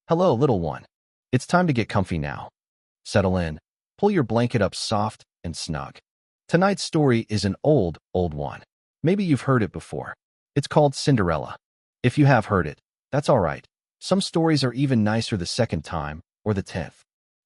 Hello, little one. It's time to get comfy now. Settle in, pull your blanket up soft and snug. Tonight's story is an old one. Maybe you've heard it before. It's called Cinderella. If you have heard it, that's all right. Some stories are even nicer the second time or the 10th.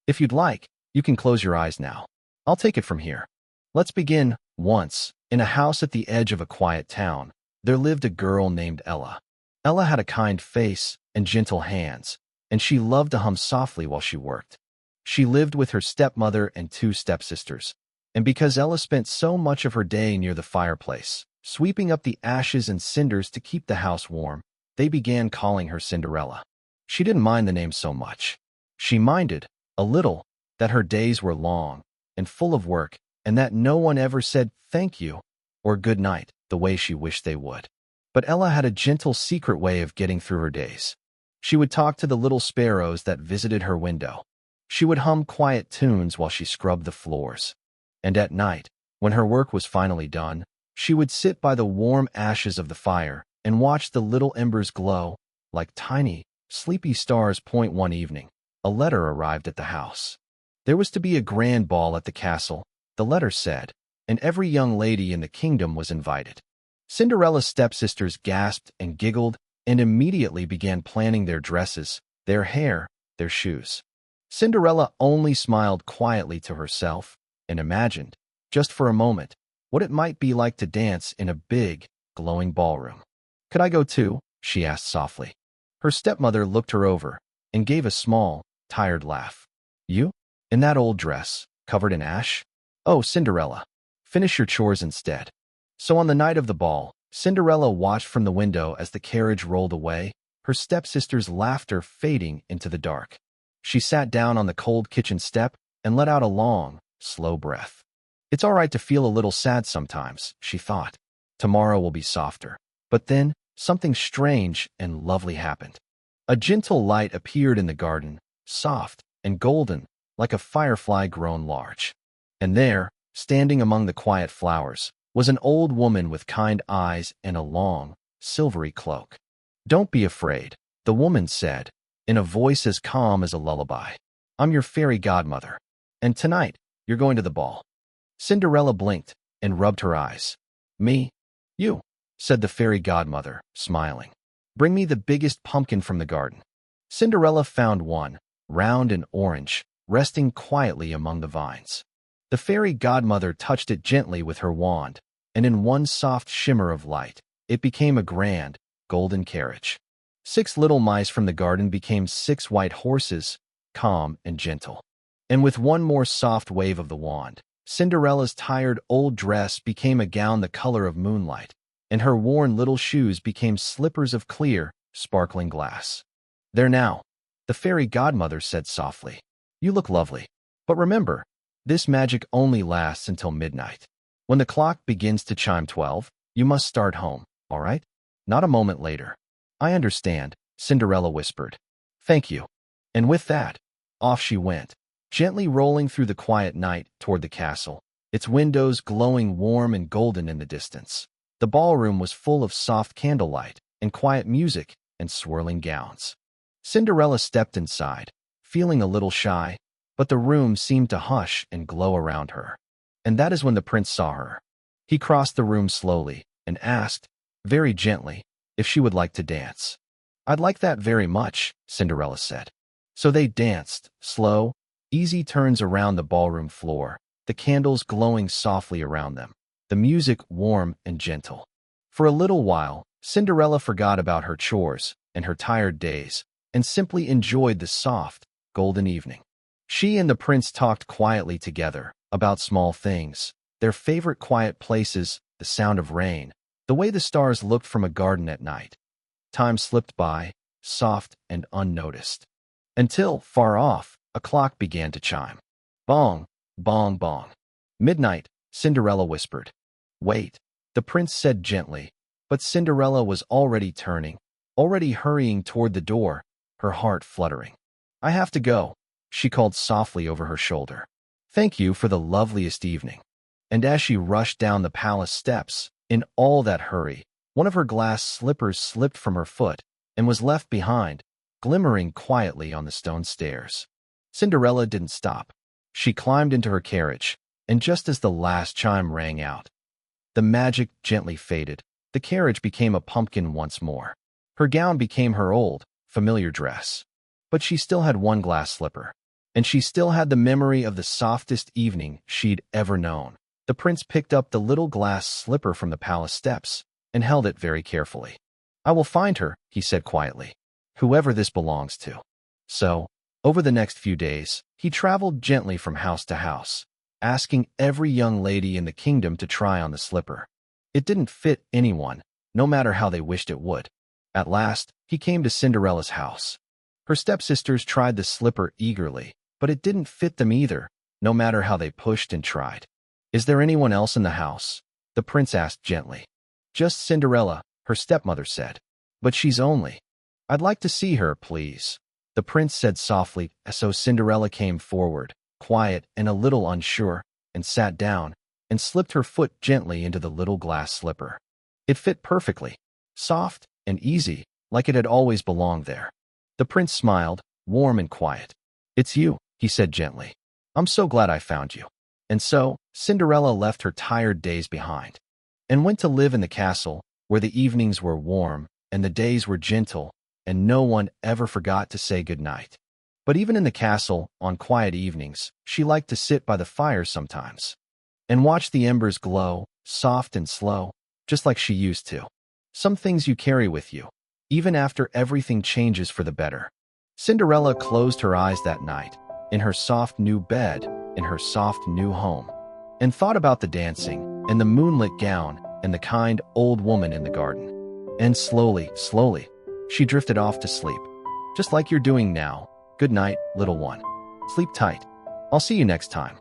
If you'd like, you can close your eyes now. I'll take it from here. Let's begin. Once, in a house at the edge of a quiet town, there lived a girl named Ella. Ella had a kind face and gentle hands, and she loved to hum softly while she worked. She lived with her stepmother and two stepsisters, and because Ella spent so much of her day near the fireplace, sweeping up the ashes and cinders to keep the house warm, they began calling her Cinderella. She didn't mind the name so much. She minded, a little, that her days were long and full of work, and that no one ever said thank you or good night the way she wished they would. But Ella had a gentle secret way of getting through her days. She would talk to the little sparrows that visited her window. She would hum quiet tunes while she scrubbed the floors. And at night, when her work was finally done, she would sit by the warm ashes of the fire and watch the little embers glow like tiny, sleepy stars. One evening, a letter arrived at the house. There was to be a grand ball at the castle, the letter said, and every young lady in the kingdom was invited. Cinderella's stepsisters gasped and giggled and immediately began planning their dresses, their hair, their shoes. Cinderella only smiled quietly to herself and imagined, just for a moment, what it might be like to dance in a big, glowing ballroom. "Could I go too?" she asked softly. Her stepmother looked her over and gave a small, tired laugh. "You? In that old dress, covered in ash? Oh, Cinderella, finish your chores instead." So on the night of the ball, Cinderella watched from the window as the carriage rolled away, her stepsister's laughter fading into the dark. She sat down on the cold kitchen step and let out a long, slow breath. It's all right to feel a little sad sometimes, she thought. Tomorrow will be softer. But then, something strange and lovely happened. A gentle light appeared in the garden, soft and golden, like a firefly grown large. And there, standing among the quiet flowers, was an old woman with kind eyes and a long, silvery cloak. "Don't be afraid," the woman said, in a voice as calm as a lullaby. "I'm your fairy godmother, and tonight you're going to the ball." Cinderella blinked and rubbed her eyes. "Me? You?" said the fairy godmother, smiling. "Bring me the biggest pumpkin from the garden." Cinderella found one, round and orange, resting quietly among the vines. The fairy godmother touched it gently with her wand, and in one soft shimmer of light, it became a grand, golden carriage. 6 little mice from the garden became 6 white horses, calm and gentle. And with one more soft wave of the wand, Cinderella's tired old dress became a gown the color of moonlight, and her worn little shoes became slippers of clear, sparkling glass. "There now," the fairy godmother said softly. "You look lovely. But remember, this magic only lasts until midnight. When the clock begins to chime 12, you must start home, all right? Not a moment later." "I understand," Cinderella whispered. "Thank you." And with that, off she went, gently rolling through the quiet night toward the castle, its windows glowing warm and golden in the distance. The ballroom was full of soft candlelight and quiet music and swirling gowns. Cinderella stepped inside, feeling a little shy, but the room seemed to hush and glow around her. And that is when the prince saw her. He crossed the room slowly and asked, very gently, if she would like to dance. "I'd like that very much," Cinderella said. So they danced, slow, easy turns around the ballroom floor, the candles glowing softly around them, the music warm and gentle. For a little while, Cinderella forgot about her chores and her tired days and simply enjoyed the soft, golden evening. She and the prince talked quietly together about small things, their favorite quiet places, the sound of rain, the way the stars looked from a garden at night. Time slipped by, soft and unnoticed. Until, far off, a clock began to chime. "Bong, bong, bong." "Midnight," Cinderella whispered. "Wait," the prince said gently, but Cinderella was already turning, already hurrying toward the door, her heart fluttering. "I have to go," she called softly over her shoulder. "Thank you for the loveliest evening." And as she rushed down the palace steps, in all that hurry, one of her glass slippers slipped from her foot and was left behind, glimmering quietly on the stone stairs. Cinderella didn't stop. She climbed into her carriage, and just as the last chime rang out, the magic gently faded. The carriage became a pumpkin once more. Her gown became her old, familiar dress. But she still had one glass slipper, and she still had the memory of the softest evening she'd ever known. The prince picked up the little glass slipper from the palace steps and held it very carefully. "I will find her," he said quietly, "whoever this belongs to." So, over the next few days, he traveled gently from house to house, asking every young lady in the kingdom to try on the slipper. It didn't fit anyone, no matter how they wished it would. At last, he came to Cinderella's house. Her stepsisters tried the slipper eagerly, but it didn't fit them either, no matter how they pushed and tried. "Is there anyone else in the house?" the prince asked gently. "Just Cinderella," her stepmother said. "But she's only—" "I'd like to see her, please," the prince said softly. So Cinderella came forward, quiet and a little unsure, and sat down and slipped her foot gently into the little glass slipper. It fit perfectly, soft and easy, like it had always belonged there. The prince smiled, warm and quiet. "It's you," he said gently. "I'm so glad I found you." And so, Cinderella left her tired days behind and went to live in the castle where the evenings were warm and the days were gentle and no one ever forgot to say goodnight. But even in the castle, on quiet evenings, she liked to sit by the fire sometimes and watch the embers glow, soft and slow, just like she used to. Some things you carry with you, even after everything changes for the better. Cinderella closed her eyes that night, in her soft new bed, in her soft new home, and thought about the dancing, and the moonlit gown, and the kind old woman in the garden. And slowly, slowly, she drifted off to sleep, just like you're doing now. Good night, little one. Sleep tight. I'll see you next time.